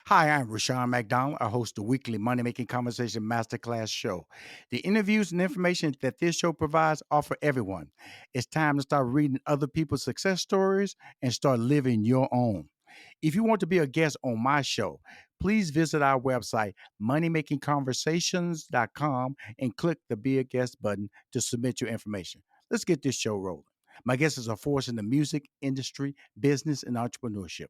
Hi, I'm Rushion McDonald. I host the weekly Money Making Conversation Masterclass show. The interviews and information that this show provides are for everyone. It's time to start reading other people's success stories and start living your own. If you want to be a guest on my show, please visit our website, moneymakingconversations.com, and click the Be a Guest button to submit your information. Let's get this show rolling. My guest is a force in the music industry, business, and entrepreneurship.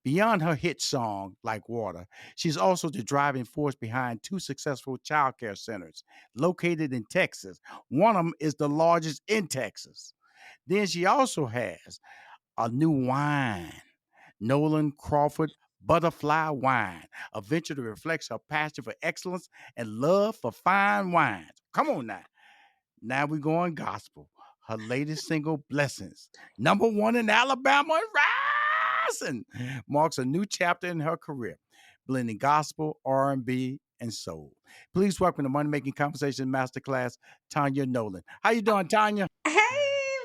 Beyond her hit song, Like Water, she's also the driving force behind two successful childcare centers located in Texas. One of them is the largest in Texas. Then she also has a new wine, Nolan Crawford Butterfly Wine, a venture that reflects her passion for excellence and love for fine wines. Come on now. Now we're going gospel. Her latest single, Blessings, number one in Alabama and rising, marks a new chapter in her career, blending gospel, R&B, and soul. Please welcome to Money Making Conversation Masterclass, Tanya Nolan. How you doing, Tanya? Hey,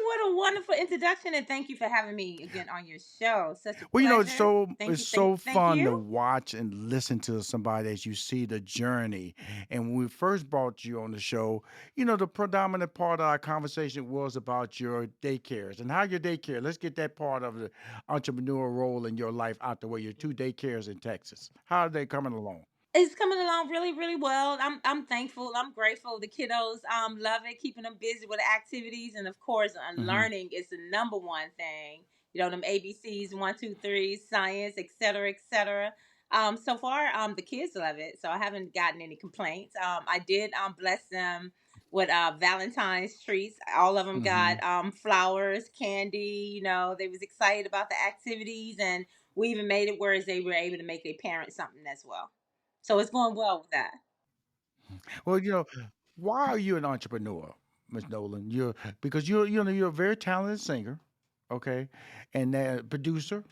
what a wonderful introduction, and thank you for having me again on your show. Such a Well, pleasure. it's Thank you, thank, so thank fun to you. watch and listen to somebody as you see the journey. And when we first brought you on the show, the predominant part of our conversation was about your daycares and how your daycare. Let's get that part of the entrepreneurial role in your life out the way. Your two daycares in Texas. How are they coming along? It's coming along really, really well. I'm thankful. I'm grateful. The kiddos love it, keeping them busy with activities, and of course, Hmm. learning is the number one thing. You know them ABCs, one, two, three, science, etc., etc. So far, the kids love it, so I haven't gotten any complaints. I did bless them with Valentine's treats. All of them Hmm. got flowers, candy. They was excited about the activities, and we even made it where they were able to make their parents something as well. So it's going well with that. Well, why are you an entrepreneur, Miss Nolan? You're because you're a very talented singer, okay, and a producer.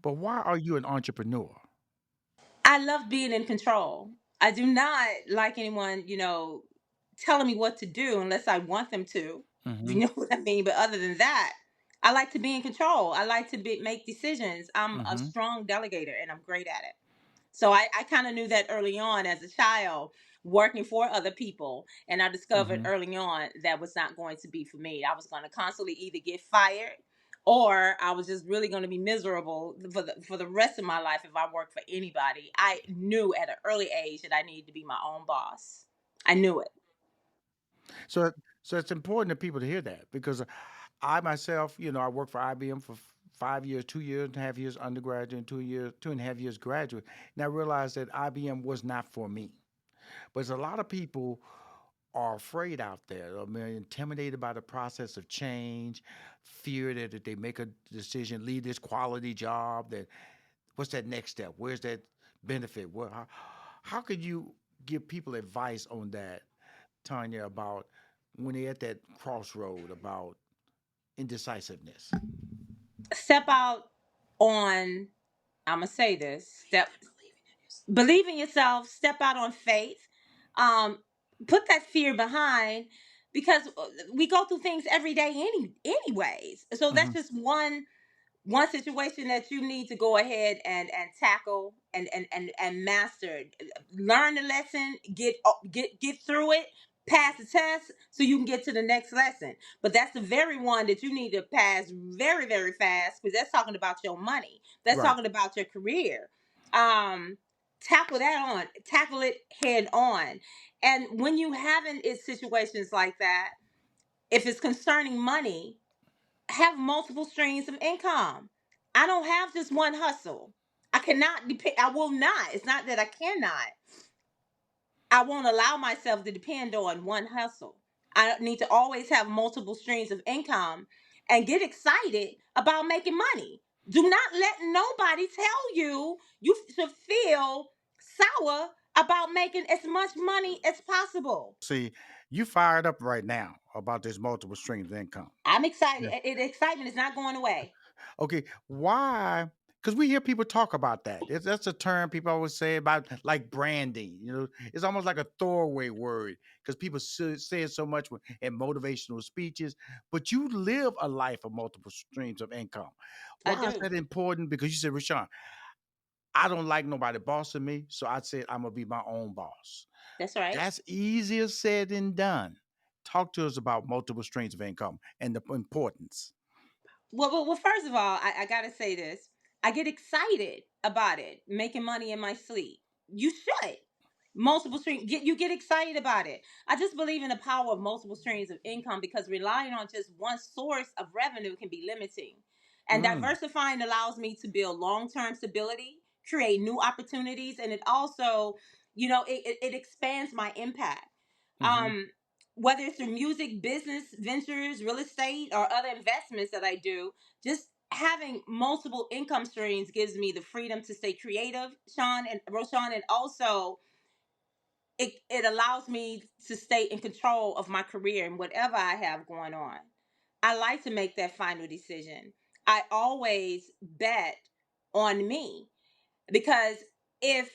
But why are you an entrepreneur? I love being in control. I do not like anyone, telling me what to do unless I want them to. You Hmm. know what I mean? But other than that, I like to be in control. I like to make decisions. I'm a Hmm. strong delegator and I'm great at it. So I kind of knew that early on as a child, working for other people. And I discovered Hmm. early on that was not going to be for me. I was going to constantly either get fired or I was just really going to be miserable for the rest of my life if I worked for anybody. I knew at an early age that I needed to be my own boss. I knew it. So, so it's important to people to hear that because I myself, I worked for IBM for 5 years, 2 years and a half years undergraduate, and 2 years, 2.5 years graduate, and I realized that IBM was not for me. But there's a lot of people are afraid out there. I mean, intimidated by the process of change, fear that if they make a decision, leave this quality job, that what's that next step? Where's that benefit? How could you give people advice on that, Tanya, about when they're at that crossroad about indecisiveness? Step out on, I'm going to say this, believe in yourself, step out on faith, um, put that fear behind because we go through things every day anyways. So that's Hmm. just one situation that you need to go ahead and tackle and master. Learn the lesson, get through it, pass the test so you can get to the next lesson. But that's the very one that you need to pass very, very fast because that's talking about your money. That's Right. talking about your career. Um tackle it head on. And when you having it situations like that, if it's concerning money, have multiple streams of income. I don't have just one hustle. I cannot depend. I will not. It's not that I cannot. I won't allow myself to depend on one hustle. I need to always have multiple streams of income and get excited about making money. Do not let nobody tell you should feel sour about making as much money as possible. See, you fired up right now about this multiple streams of income. I'm excited. Yeah. The excitement is not going away. Okay, why? Because we hear people talk about that. That's a term people always say about like branding. It's almost like a throwaway word because people say it so much in motivational speeches. But you live a life of multiple streams of income. I Why is do. that important? Because you said, Rashawn, I don't like nobody bossing me, so I said I'm gonna be my own boss. That's right. That's easier said than done. Talk to us about multiple streams of income and the importance. Well, first of all, I gotta say this. I get excited about it, making money in my sleep. You should. Multiple streams, you get excited about it. I just believe in the power of multiple streams of income because relying on just one source of revenue can be limiting. And Mm. diversifying allows me to build long-term stability, create new opportunities, and it also, it expands my impact. Mm-hmm. Um, whether it's through music, business, ventures, real estate, or other investments that I do, just having multiple income streams gives me the freedom to stay creative, Sean and Roshan, and also it allows me to stay in control of my career and whatever I have going on. I like to make that final decision. I always bet on me because if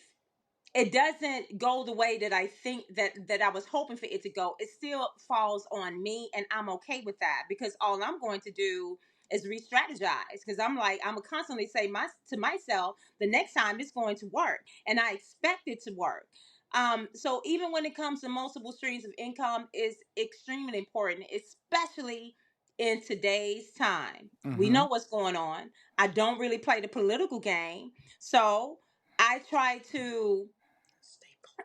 it doesn't go the way that I think that I was hoping for it to go, it still falls on me, and I'm okay with that because all I'm going to do is re-strategize because I'm gonna constantly say to myself the next time it's going to work, and I expect it to work. So even when it comes to multiple streams of income, is extremely important, especially in today's time. We Mm-hmm. know what's going on. I don't really play the political game, so I try to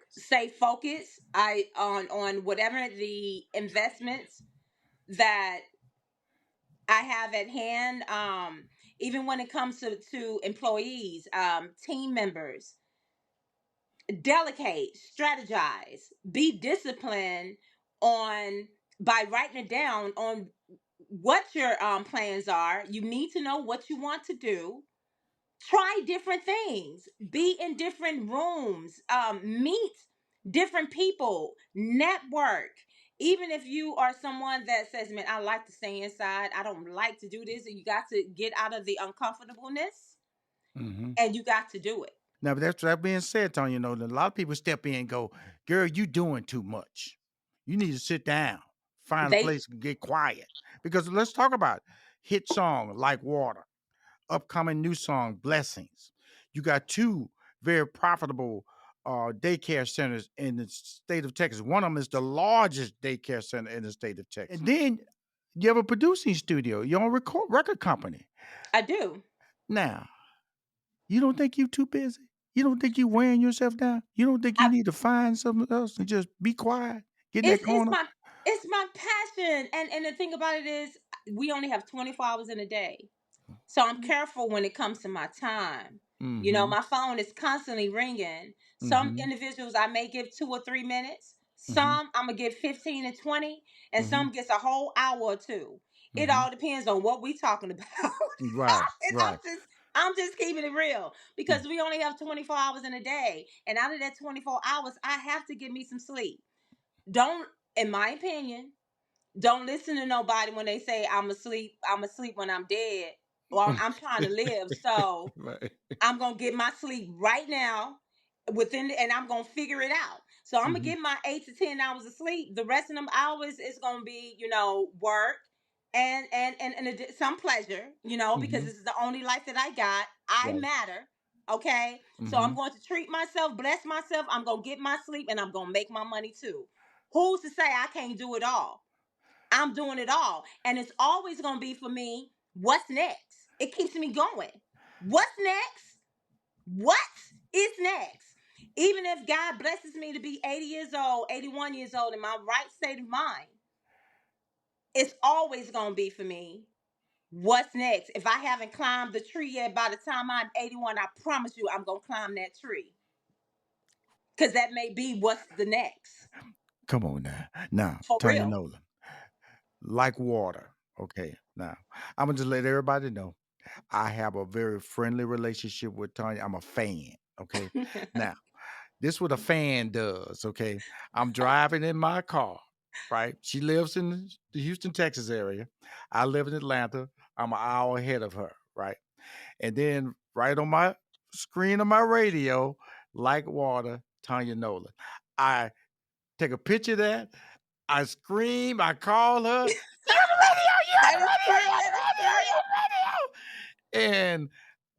stay focused. I on whatever the investments that I have at hand. Even when it comes to employees, team members, delegate, strategize, be disciplined on by writing it down on what your plans are. You need to know what you want to do. Try different things, be in different rooms, meet different people, network. Even if you are someone that says, man, I like to stay inside, I don't like to do this, you got to get out of the uncomfortableness Mm-hmm. and you got to do it. Now, but that's that being said, Tanya, a lot of people step in and go, girl, you doing too much. You need to sit down, find a They place and get quiet. Because let's talk about it. Hit song like water, upcoming new song, Blessings. You got two very profitable daycare centers in the state of Texas. One of them is the largest daycare center in the state of Texas. And then you have a producing studio, your own record company. I do. Now, you don't think you too busy? You don't think you wearing yourself down? You don't think you I, need to find something else and just be quiet, get in that it's corner? my passion, and the thing about it is we only have 24 hours in a day. So I'm careful when it comes to my time. Mm-hmm. My phone is constantly ringing. Some Mm-hmm. individuals I may give 2 or 3 minutes. Mm-hmm. Some I'm gonna give 15 and 20, and Mm-hmm. some gets a whole hour or two. It Mm-hmm. all depends on what we talking about. Right, And right. I'm just keeping it real because we only have 24 hours in a day, and out of that 24 hours, I have to give me some sleep. Don't, in my opinion, don't listen to nobody when they say I'm asleep. I'm asleep when I'm dead. Well, I'm trying to live, so Right. I'm gonna get my sleep right now and I'm gonna figure it out. So I'm gonna Mm-hmm. get my 8 to 10 hours of sleep. The rest of them hours is gonna be, work some pleasure, because Mm-hmm. this is the only life that I got. I Right. matter. Okay. So Mm-hmm. I'm going to treat myself, bless myself. I'm gonna get my sleep and I'm gonna make my money too. Who's to say I can't do it all? I'm doing it all. And it's always going to be for me, what's next? It keeps me going. What's next? What is next? Even if God blesses me to be 80 years old, 81 years old in my right state of mind, it's always going to be for me, what's next? If I haven't climbed the tree yet, by the time I'm 81, I promise you I'm going to climb that tree. Because that may be what's the next. Come on now. Now, For Tanya real. Nolan, like water. Okay. Now, I'm gonna just let everybody know I have a very friendly relationship with Tanya. I'm a fan. Okay. Now, this what a fan does. Okay. I'm driving in my car, right? She lives in the Houston, Texas area. I live in Atlanta. I'm an hour ahead of her, right? And then right on my screen of my radio, like water, Tanya Nolan. I take a picture of that. I scream. I call her. You on the radio? You on That the is radio? You true. on That is the radio? You true. on the radio? And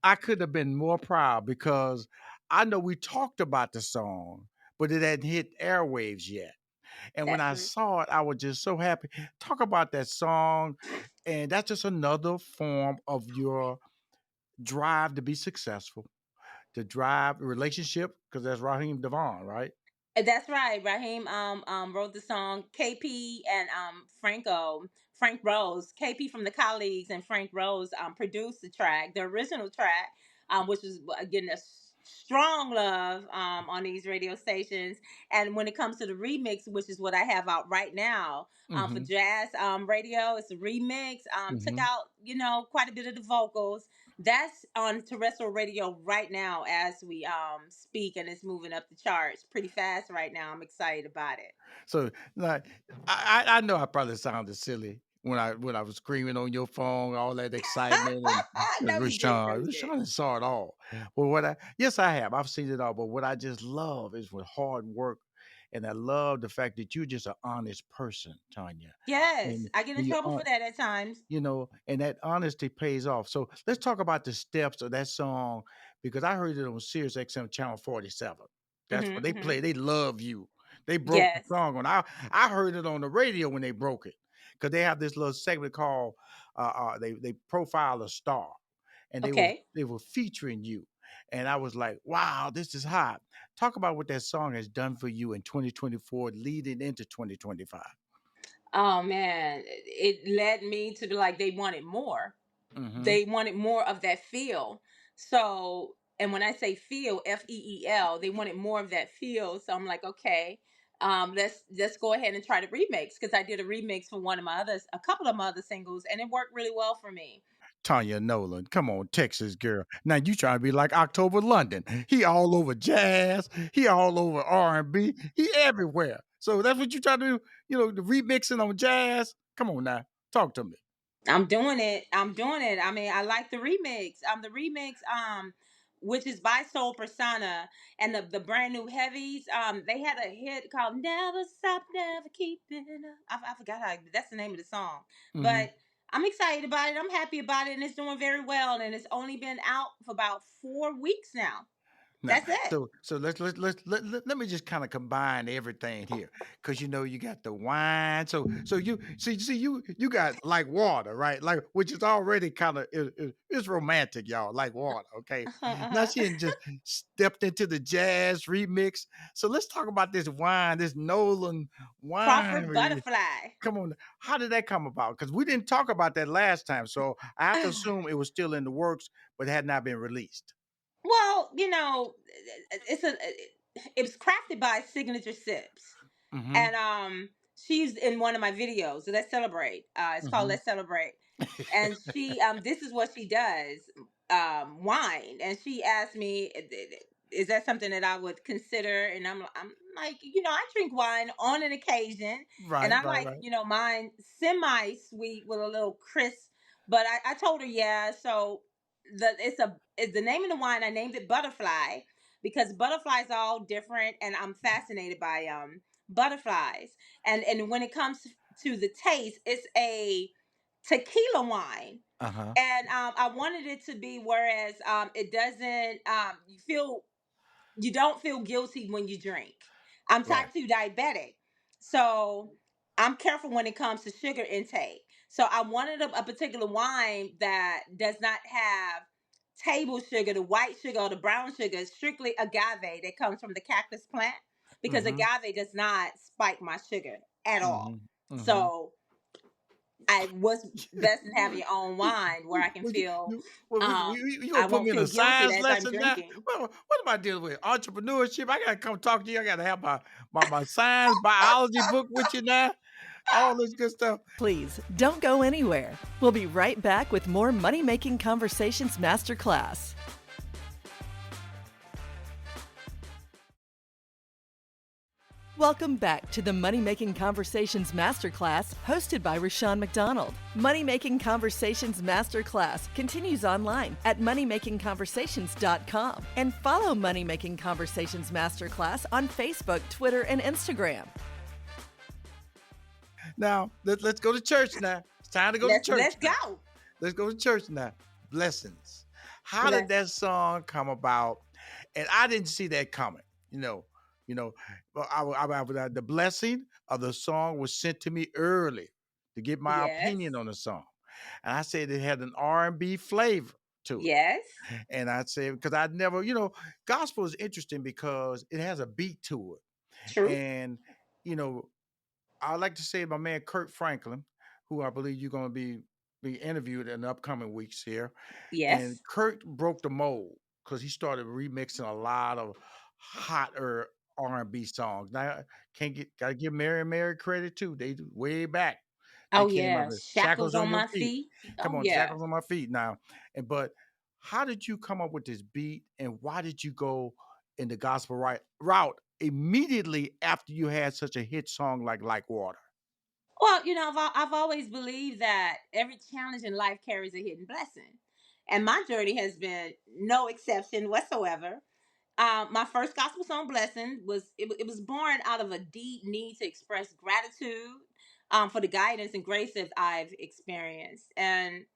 I could have been more proud because I know we talked about the song, but it hadn't hit airwaves yet. And when That's I true. saw it, I was just so happy. Talk about that song, and that's just another form of your drive to be successful, to drive a relationship, because that's Raheem DeVaughn, right? That's right. Raheem wrote the song. KP and Frank Rose, KP from the Colleagues and Frank Rose produced the track, the original track, which was getting a strong love on these radio stations. And when it comes to the remix, which is what I have out right now for Mm-hmm. jazz radio, it's a remix. Took Mm-hmm. out quite a bit of the vocals. That's on terrestrial radio right now as we speak, and it's moving up the charts pretty fast right now. I'm excited about it. So like I know I probably sounded silly when I was screaming on your phone, all that excitement and No, you did. No, you did. Rushion saw it all. But what I yes, I have. I've seen it all. But what I just love is with hard work. And I love the fact that you're just an honest person, Tanya. Yes, And I get in and you're trouble for that at times. and that honesty pays off. So let's talk about the steps of that song because I heard it on Sirius XM channel 47. That's what they Hmm. play. They love you. They broke the Yes. song on. I heard it on the radio when they broke it because they have this little segment called they profile a star, and Okay. they were featuring you, and I was like, wow, this is hot. Talk about what that song has done for you in 2024, leading into 2025. Oh man, it led me to be like they wanted more. Mm-hmm. They wanted more of that feel. So, and when I say feel, FEEL, they wanted more of that feel. So I'm like, okay, let's go ahead and try to remix because I did a remix for one of my others, a couple of my other singles, and it worked really well for me. Tanya Nolan. Come on, Texas girl. Now you trying to be like October London. He all over jazz. He all over R&B. He everywhere. So that's what you try to do. The remixing on jazz. Come on now, talk to me. I'm doing it. I'm doing it. I mean, I like the remix. Which is by SoulPersona and the brand new heavies. They had a hit called "Never Stop, Never Keeping Up." I forgot how that's the name of the song, Hmm. but I'm excited about it. I'm happy about it, and it's doing very well. And it's only been out for about 4 weeks now. Now, That's it. so let me just kind of combine everything here, because you got the wine. So you see you got like water, right? Like which is already kind of it's romantic, y'all. Like water, okay? Now she didn't just stepped into the jazz remix. So let's talk about this wine, this Nolan Crawford wine. Butterfly. Come on, how did that come about? Because we didn't talk about that last time, so I have to assume it was still in the works, but had not been released. Well, it's a it was crafted by Signature Sips. Mm-hmm. And she's in one of my videos. So let's celebrate. It's called Mm-hmm. Let's Celebrate. And she this is what she does. Wine. And she asked me, is that something that I would consider? And I'm like, I drink wine on an occasion. And Right, I right, like, right. mine semi sweet with a little crisp. But I told her, yeah, so it's the name of the wine. I named it Butterfly because butterflies are all different and I'm fascinated by butterflies. And when it comes to the taste, it's a tequila wine. Uh-huh. And I wanted it to be whereas it doesn't you don't feel guilty when you drink. I'm Right. type 2 diabetic. So I'm careful when it comes to sugar intake. So I wanted a particular wine that does not have table sugar, the white sugar or the brown sugar, it's strictly agave that comes from the cactus plant because Mhm. agave does not spike my sugar at all. Mhm. Mhm. So I was best in having your own wine where I can Well, you feel you well, you gonna I put won't me in feel a guilty science as I'm lesson now? drinking. Well, what am I dealing with? Entrepreneurship? I gotta come talk to you. I gotta have my science biology book with you now. All this good stuff. Please don't go anywhere. We'll be right back with more Money Making Conversations Masterclass. Welcome back to the Money Making Conversations Masterclass hosted by Rushion McDonald. Money Making Conversations Masterclass continues online at moneymakingconversations.com and follow Money Making Conversations Masterclass on Facebook, Twitter, and Instagram. Now let's go to church now. It's time to go to church Let's now. go. Let's go to church now. Blessings. How did that Bless. song come about? And I didn't see that coming. You know, you know, but the blessing of the song was sent to me early to get my Yes. opinion on the song, and I said it had an R&B flavor to it. Yes. And I said because I'd never, gospel is interesting because it has a beat to it, True. and you know, I like to say my man Kurt Franklin, who I believe you're going to be interviewed in the upcoming weeks here, and Yes. Kurt broke the mold because he started remixing a lot of hotter R&B songs. Now, can't get gotta give Mary and Mary credit too. They way back. They Oh came out yeah. with Shackles shackles on on your my feet. feet. Come Oh on, yeah. shackles on my feet now. And but how did you come up with this beat and why did you go in the gospel route immediately after you had such a hit song like Water? Well, I've always believed that every challenge in life carries a hidden blessing, and my journey has been no exception whatsoever. My first gospel song, "Blessing," it was born out of a deep need to express gratitude for the guidance and grace that I've experienced, and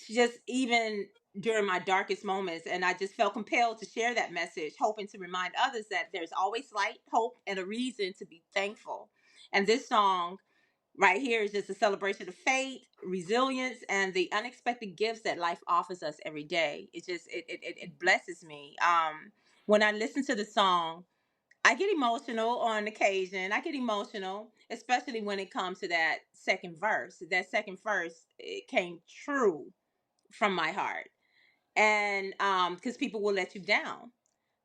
just even during my darkest moments, and I just felt compelled to share that message, hoping to remind others that there's always light, hope, and a reason to be thankful. And this song right here is just a celebration of faith, resilience, and the unexpected gifts that life offers us every day. It blesses me. When I listen to the song, I get emotional on occasion. I get emotional, especially when it comes to that second verse. That second verse, it came true from my heart. And because people will let you down,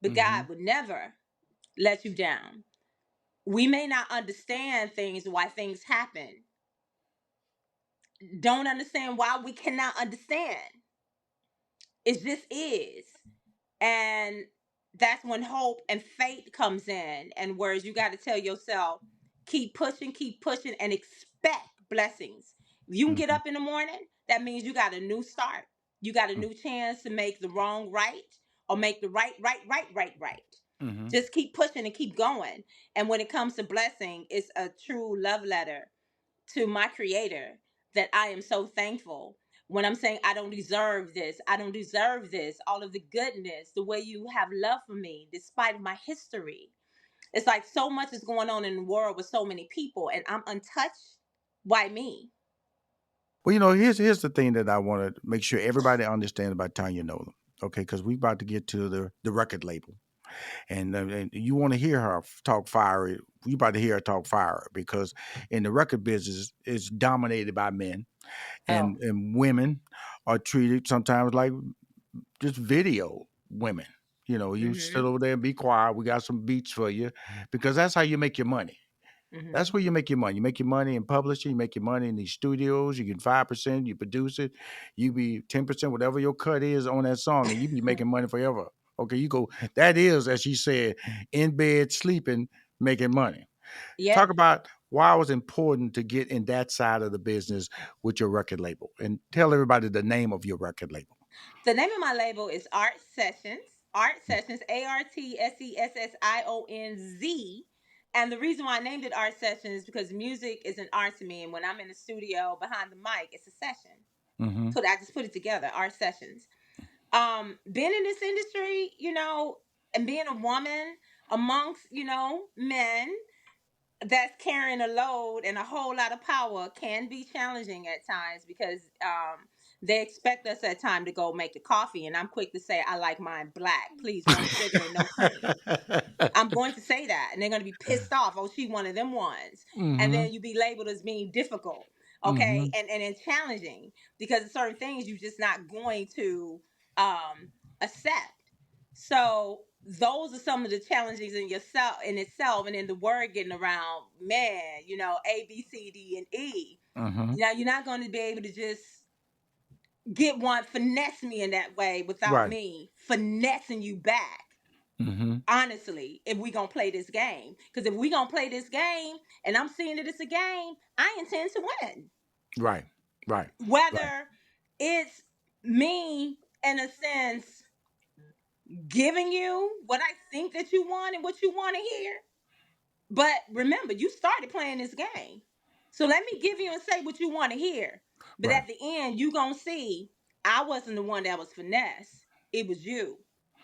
but Mm-hmm. God would never let you down. We may not understand things, why things happen, don't understand why we cannot understand. It just is. And that's when hope and faith comes in. And whereas you got to tell yourself, keep pushing, and expect blessings. If you can get Mm-hmm. up in the morning, that means you got a new start. You got a new chance to make the wrong right, or make the right. Mm-hmm. Just keep pushing and keep going. And when it comes to blessing, it's a true love letter to my creator, that I am so thankful. When I'm saying I don't deserve this, I don't deserve this, all of the goodness, the way you have love for me, despite my history. It's like so much is going on in the world with so many people, and I'm untouched. Why me? Well, here's the thing that I want to make sure everybody understands about Tanya Nolan. Okay, because we about to get to the record label, and you want to hear her talk fire. You about to hear her talk fire because in the record business, it's dominated by men, Oh. and women are treated sometimes like just video women. You sit Mm-hmm. over there and be quiet. We got some beats for you because that's how you make your money. That's Mm-hmm. where you make your money. You make your money in publishing. You make your money in these studios. You get 5%. You produce it. You be 10%, whatever your cut is on that song, and you be making money forever. Okay, you go. That is, as she said, in bed sleeping, making money. Yeah. Talk about why it was important to get in that side of the business with your record label, and tell everybody the name of your record label. The name of my label is Art Sessions. Art Sessions, ARTSESSIONZ. And the reason why I named it Art Sessions is because music is an art to me. And when I'm in the studio behind the mic, it's a session. Mm-hmm. I just put it together, Art Sessions. Being in this industry, and being a woman amongst, men that's carrying a load and a whole lot of power can be challenging at times, because they expect us at time to go make the coffee, and I'm quick to say I like mine black, please, no sugar and no cream. I'm going to say that, and they're going to be pissed off. Oh, she one of them ones, and mm-hmm. then you be labeled as being difficult, okay, Mm-hmm. and challenging, because certain things you're just not going to accept. So those are some of the challenges in yourself, in itself, and in the word getting around. Man, A, B, C, D, and E. Mm-hmm. Now you're not going to be able to just get one, finesse me in that way without Right. me finessing you back. Mm-hmm. Honestly, if we gonna play this game, because if we gonna play this game, and I'm seeing that it's a game, I intend to win. Right. Right. Right. Whether it's me, in a sense, giving you what I think that you want and what you want to hear. But remember, you started playing this game. So let me give you and say what you want to hear. But Right. at the end, you gonna see I wasn't the one that was finesse. It was you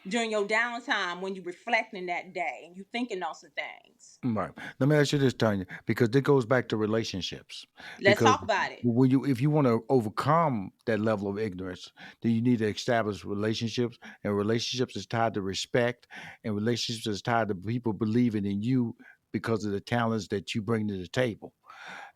during your downtime when you reflecting that day and you thinking on some things. Right. Let me ask you this, Tanya, because it goes back to relationships. Let's Because talk about it. when you, if you want to overcome that level of ignorance, then you need to establish relationships, and relationships is tied to respect, and relationships is tied to people believing in you because of the talents that you bring to the table.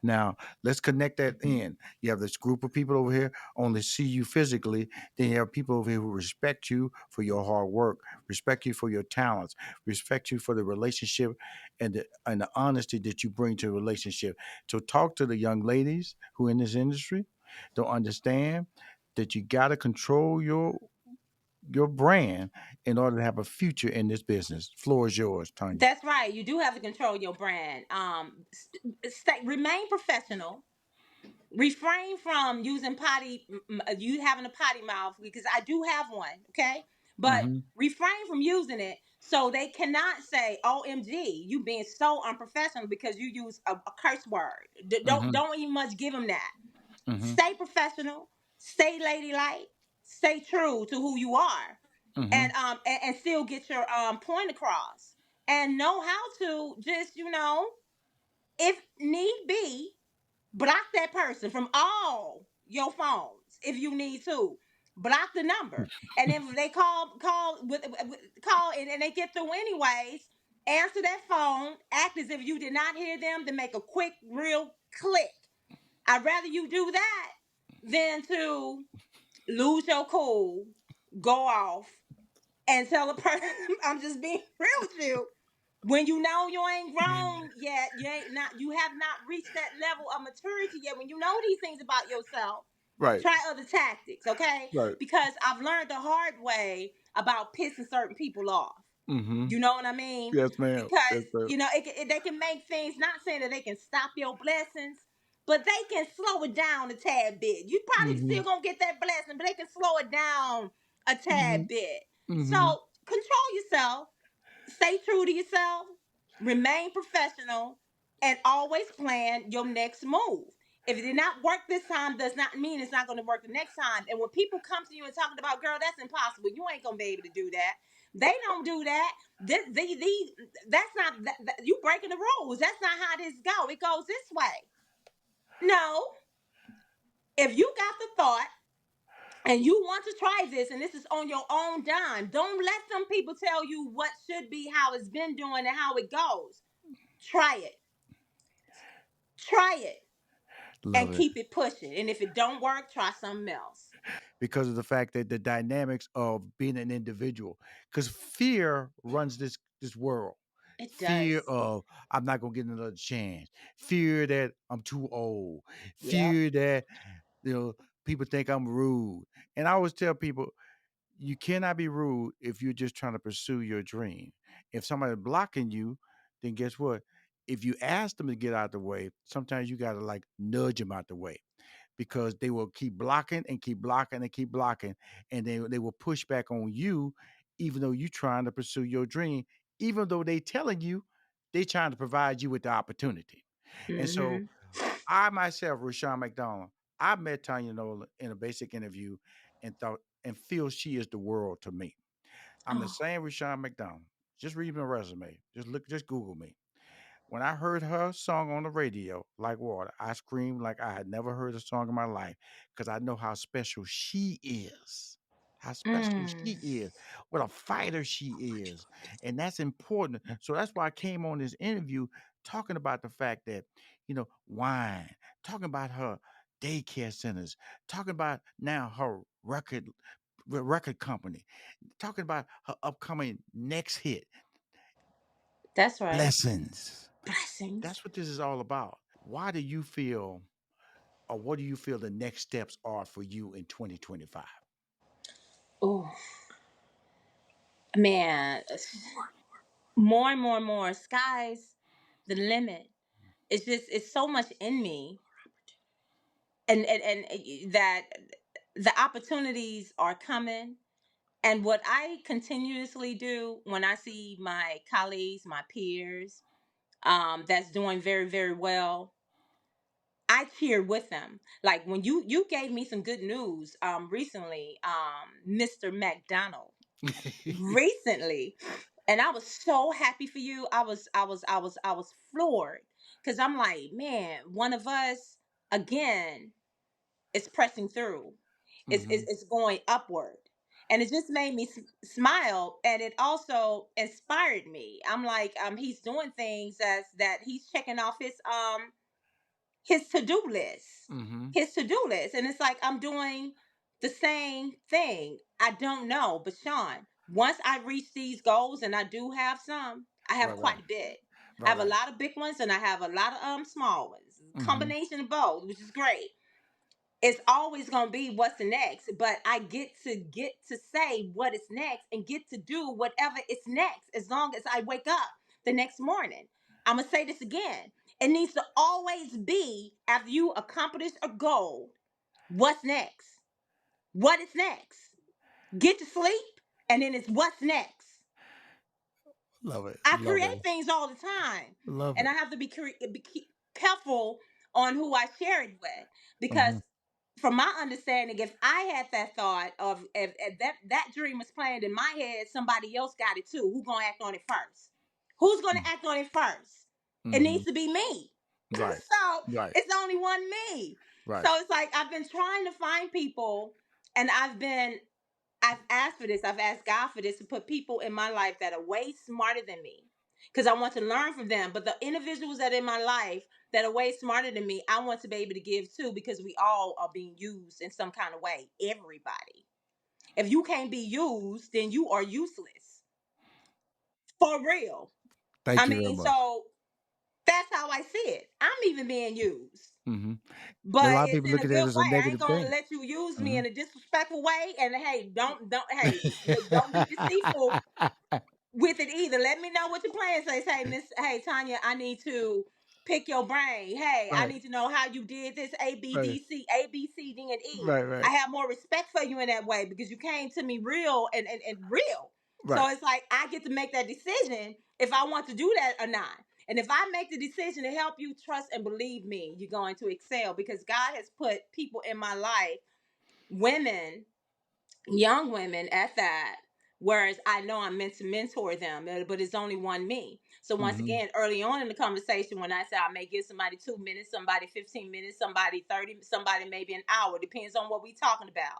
Now, let's connect that in. You have this group of people over here only see you physically. Then you have people over here who respect you for your hard work, respect you for your talents, respect you for the relationship and the honesty that you bring to a relationship. So talk to the young ladies who in this industry don't understand that you got to control your brand in order to have a future in this business. Floor is yours, Tanya. That's right. You do have to control your brand. Remain professional. Refrain from using you having a potty mouth, because I do have one, okay? But Mm-hmm. refrain from using it so they cannot say, "OMG, you being so unprofessional because you use a curse word." Mm-hmm. Don't even much give them that. Mm-hmm. Stay professional, stay ladylike, stay true to who you are, Mm-hmm. and still get your point across, and know how to just, if need be, block that person from all your phones if you need to. Block the number, and if they call and they get through anyways, answer that phone. Act as if you did not hear them. To make a quick, real click. I'd rather you do that than to lose your cool, go off, and tell a person, I'm just being real with you. When you know you ain't grown yet, you have not reached that level of maturity yet. When you know these things about yourself, Right. try other tactics, okay? Right. Because I've learned the hard way about pissing certain people off. Mm-hmm. You know what I mean? Yes, ma'am. Because Yes, ma'am. they can make things. Not saying that they can stop your blessings, but they can slow it down a tad bit. You probably Mm-hmm. still gonna get that blessing, but they can slow it down a Mm-hmm. tad bit. Mm-hmm. So control yourself, stay true to yourself, remain professional, and always plan your next move. If it did not work this time, does not mean it's not going to work the next time. And when people come to you and talking about, girl, that's impossible. You ain't gonna be able to do that. They don't do that. That's not you breaking the rules. That's not how this go. It goes this way. No, if you got the thought and you want to try this, and this is on your own dime, don't let some people tell you what should be, how it's been doing, and how it goes. Try it. Try it Love and it. keep it pushing. And if it don't work, try something else. Because of the fact that the dynamics of being an individual, because fear runs this world. It Fear does. of I'm not gonna get another chance. Fear that I'm too old. Yep. Fear that you know people think I'm rude. And I always tell people you cannot be rude if you're just trying to pursue your dream. If somebody's blocking you, then guess what? If you ask them to get out the way, sometimes you gotta like nudge them out the way because they will keep blocking and keep blocking and keep blocking, and they will push back on you, even though you're trying to pursue your dream, even though they telling you they trying to provide you with the opportunity. And so Mm-hmm. I myself, Rushion McDonald, I met Tanya Nolan in a basic interview and thought and feel she is the world to me. I'm the Oh. same Rushion McDonald. Just read my resume. Just Google me. When I heard her song on the radio, Like Water, I screamed like I had never heard a song in my life because I know how special she is. How special Mm. she is, what a fighter she is. And that's important. So that's why I came on this interview talking about the fact that, wine, talking about her daycare centers, talking about now her record company, talking about her upcoming next hit, That's right. Blessings. Blessings. That's what this is all about. Why do you feel, or what do you feel the next steps are for you in 2025? Oh man, more and more and more. Sky's the limit. It's so much in me, and that the opportunities are coming. And what I continuously do when I see my colleagues, my peers, that's doing very, very well, I cheered with them. Like when you gave me some good news recently, Mr. McDonald recently, and I was so happy for you. I was floored because I'm like, man, one of us again is pressing through. It's going upward. And it just made me smile, and it also inspired me. I'm like, he's doing things that he's checking off his to-do list. Mm-hmm. His to-do list. And it's like I'm doing the same thing. I don't know, but Sean, once I reach these goals, and I do have some, I have Right, right, quite a bit. I right, have a right. lot of big ones and I have a lot of small ones. Mm-hmm. Combination of both, which is great. It's always going to be what's the next, but I get to say what is next and get to do whatever is next as long as I wake up the next morning. I'm going to say this again. It needs to always be, after you accomplish a goal, what's next? What is next? Get to sleep, and then it's what's next. Love it. I Love create it. things all the time, Love and it. I have to be careful on who I share it with, because Mm-hmm. from my understanding, if I had that thought of if that dream was planned in my head, somebody else got it too. Who's gonna act on it first? Who's gonna act on it first? It Mm-hmm. needs to be me. Right. So Right. it's only one me. Right. So it's like I've been trying to find people, and I've asked for this. I've asked God for this, to put people in my life that are way smarter than me, because I want to learn from them. But the individuals that are in my life that are way smarter than me, I want to be able to give to, because we all are being used in some kind of way. Everybody. If you can't be used, then you are useless. For real. I Thank you very mean, much. so that's how I see it. I'm even being used. Mm-hmm. A But lot of it's people in look a at that good as a way. I ain't negative gonna thing. let you use me Mm-hmm. in a disrespectful way. And hey, don't be deceitful with it either. Let me know what your plans say. Say, hey Tanya, I need to pick your brain. Hey, I Right. need to know how you did this Right. A B C D and E. Right. Right. I have more respect for you in that way, because you came to me real and real. Right. So it's like I get to make that decision if I want to do that or not. And if I make the decision to help you, trust and believe me, you're going to excel, because God has put people in my life, women, young women at that, whereas I know I'm meant to mentor them, but it's only one me. So once Mm-hmm. again, early on in the conversation, when I say I may give somebody 2 minutes, somebody 15 minutes, somebody 30, somebody maybe an hour, depends on what we're talking about.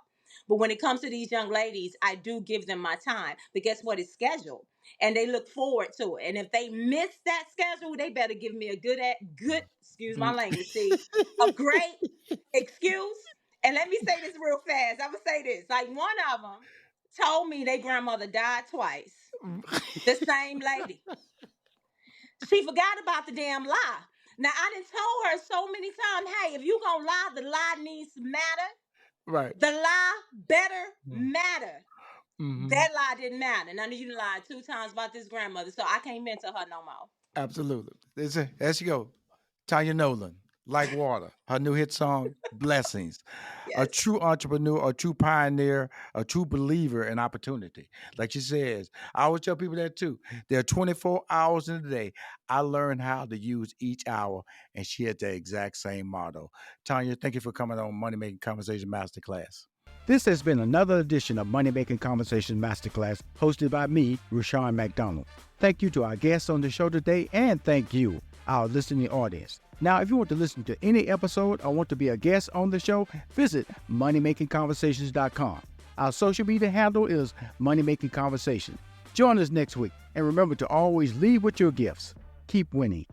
But when it comes to these young ladies, I do give them my time. But guess what? It's scheduled, and they look forward to it. And if they miss that schedule, they better give me a good, excuse my language, see, a great excuse. And let me say this real fast. I'm gonna say this. Like, one of them told me their grandmother died twice. The same lady. She forgot about the damn lie. Now I done told her so many times, hey, if you gonna lie, the lie needs to matter. Right. The lie better matter. Mm-hmm. That lie didn't matter. None of you lied 2 times about this grandmother, so I can't mentor her no more. Absolutely. There she go. Tanya Nolan, Like Water. Her new hit song, Blessings. A Yes. true entrepreneur, a true pioneer, a true believer in opportunity. Like she says, I always tell people that too. There are 24 hours in a day. I learned how to use each hour, and she had the exact same motto. Tanya, thank you for coming on Money Making Conversation Masterclass. This has been another edition of Money Making Conversation Masterclass, hosted by me, Rushion McDonald. Thank you to our guests on the show today, and thank you, our listening audience. Now, if you want to listen to any episode or want to be a guest on the show, visit moneymakingconversations.com. Our social media handle is Money Making Conversation. Join us next week, and remember to always lead with your gifts. Keep winning.